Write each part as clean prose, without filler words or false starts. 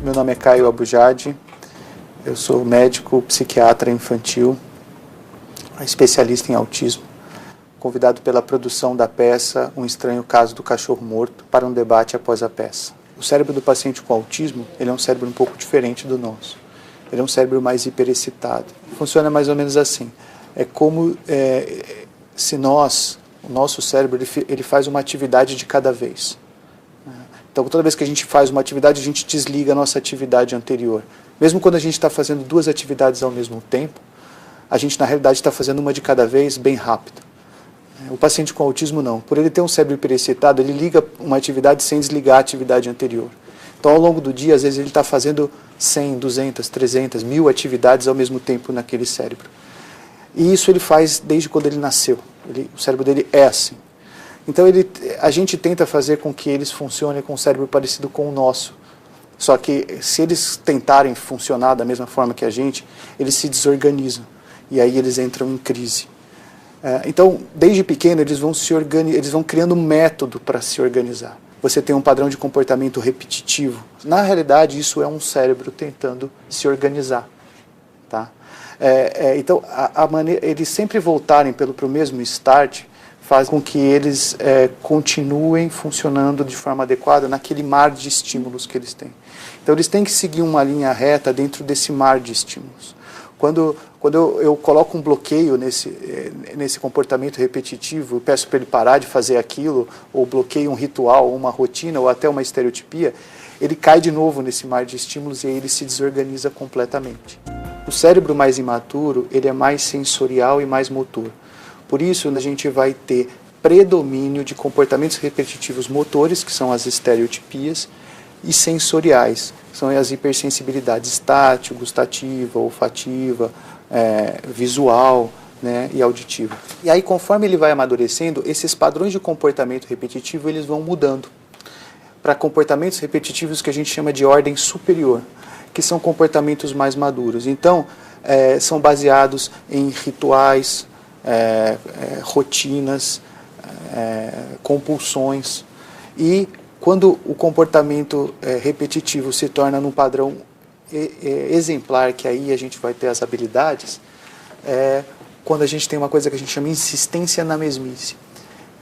Meu nome é Caio Abujade, eu sou médico psiquiatra infantil, especialista em autismo, convidado pela produção da peça Um Estranho Caso do Cachorro Morto para um debate após a peça. O cérebro do paciente com autismo, ele é um cérebro um pouco diferente do nosso. Ele é um cérebro mais hiperexcitado. Funciona mais ou menos assim. É como se o nosso cérebro, ele faz uma atividade de cada vez. Então, toda vez que a gente faz uma atividade, a gente desliga a nossa atividade anterior. Mesmo quando a gente está fazendo duas atividades ao mesmo tempo, a gente, na realidade, está fazendo uma de cada vez bem rápido. O paciente com autismo, não. Por ele ter um cérebro hiperexcitado, ele liga uma atividade sem desligar a atividade anterior. Então, ao longo do dia, às vezes, ele está fazendo 100, 200, 300, 1000 atividades ao mesmo tempo naquele cérebro. E isso ele faz desde quando ele nasceu. O cérebro dele é assim. Então, a gente tenta fazer com que eles funcionem com um cérebro parecido com o nosso. Só que, se eles tentarem funcionar da mesma forma que a gente, eles se desorganizam. E aí eles entram em crise. Então, desde pequeno, eles vão criando um método para se organizar. Você tem um padrão de comportamento repetitivo. Na realidade, isso é um cérebro tentando se organizar. Tá? Então, eles sempre voltarem para o mesmo start faz com que eles continuem funcionando de forma adequada naquele mar de estímulos que eles têm. Então, eles têm que seguir uma linha reta dentro desse mar de estímulos. Quando eu coloco um bloqueio nesse comportamento repetitivo, eu peço para ele parar de fazer aquilo, ou bloqueio um ritual, uma rotina, ou até uma estereotipia, ele cai de novo nesse mar de estímulos e aí ele se desorganiza completamente. O cérebro mais imaturo, ele é mais sensorial e mais motor. Por isso, a gente vai ter predomínio de comportamentos repetitivos motores, que são as estereotipias, e sensoriais, que são as hipersensibilidades tátil, gustativa, olfativa, visual, né, e auditiva. E aí, conforme ele vai amadurecendo, esses padrões de comportamento repetitivo eles vão mudando para comportamentos repetitivos que a gente chama de ordem superior, que são comportamentos mais maduros. Então, são baseados em rituais, rotinas, compulsões. E quando o comportamento repetitivo se torna num padrão exemplar, que aí a gente vai ter as habilidades, quando a gente tem uma coisa que a gente chama de insistência na mesmice,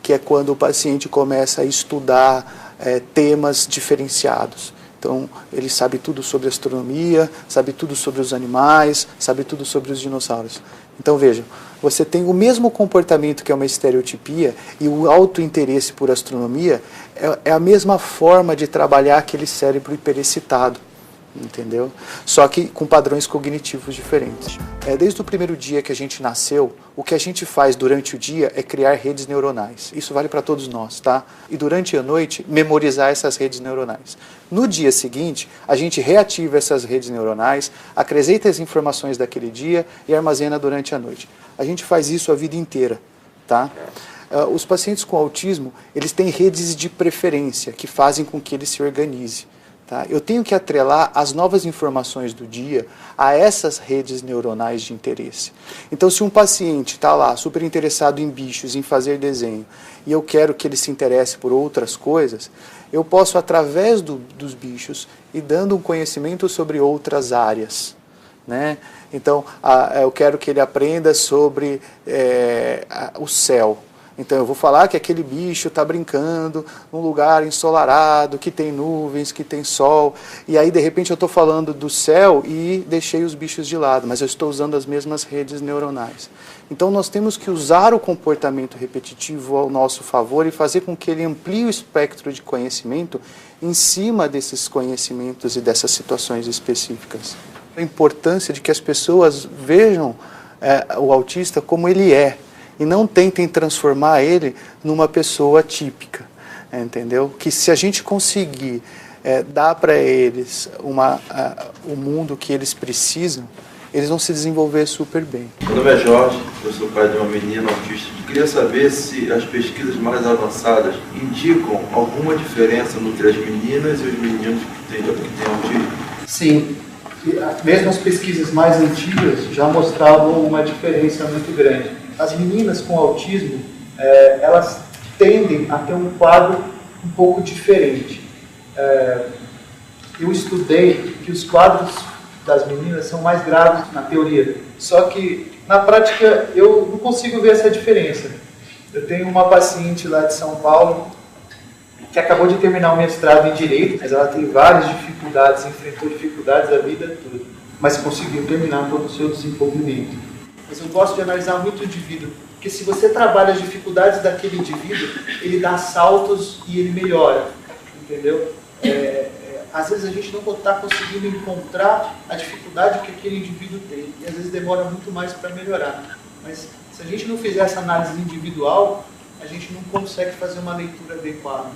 que é quando o paciente começa a estudar temas diferenciados. Então, ele sabe tudo sobre astronomia, sabe tudo sobre os animais, sabe tudo sobre os dinossauros. Então, vejam, você tem o mesmo comportamento que é uma estereotipia e o autointeresse por astronomia é a mesma forma de trabalhar aquele cérebro hiperexcitado, entendeu? Só que com padrões cognitivos diferentes. Desde o primeiro dia que a gente nasceu, o que a gente faz durante o dia é criar redes neuronais. Isso vale para todos nós, tá? E durante a noite, memorizar essas redes neuronais. No dia seguinte, a gente reativa essas redes neuronais, acrescenta as informações daquele dia e armazena durante a noite. A gente faz isso a vida inteira, tá? Os pacientes com autismo, eles têm redes de preferência que fazem com que ele se organize. Tá? Eu tenho que atrelar as novas informações do dia a essas redes neuronais de interesse. Então, se um paciente está lá super interessado em bichos, em fazer desenho, e eu quero que ele se interesse por outras coisas, eu posso, através dos bichos, ir dando um conhecimento sobre outras áreas. Né? Então, eu quero que ele aprenda sobre o céu. Então eu vou falar que aquele bicho está brincando num lugar ensolarado, que tem nuvens, que tem sol, e aí de repente eu estou falando do céu e deixei os bichos de lado, mas eu estou usando as mesmas redes neuronais. Então nós temos que usar o comportamento repetitivo ao nosso favor e fazer com que ele amplie o espectro de conhecimento em cima desses conhecimentos e dessas situações específicas. A importância de que as pessoas vejam o autista como ele é, e não tentem transformar ele numa pessoa típica, entendeu? Que se a gente conseguir dar para eles o mundo que eles precisam, eles vão se desenvolver super bem. Meu nome é Jorge, eu sou pai de uma menina autista. Eu queria saber se as pesquisas mais avançadas indicam alguma diferença entre as meninas e os meninos que têm autismo. Sim. Mesmo as pesquisas mais antigas já mostravam uma diferença muito grande. As meninas com autismo, elas tendem a ter um quadro um pouco diferente. eu estudei que os quadros das meninas são mais graves na teoria. Só que, na prática, eu não consigo ver essa diferença. Eu tenho uma paciente lá de São Paulo que acabou de terminar o mestrado em Direito, mas ela tem várias dificuldades, enfrentou dificuldades a vida toda, mas conseguiu terminar todo o seu desenvolvimento. Mas eu gosto de analisar muito o indivíduo, porque se você trabalha as dificuldades daquele indivíduo, ele dá saltos e ele melhora, entendeu? Às vezes a gente não está conseguindo encontrar a dificuldade que aquele indivíduo tem, e às vezes demora muito mais para melhorar. Mas se a gente não fizer essa análise individual, a gente não consegue fazer uma leitura adequada.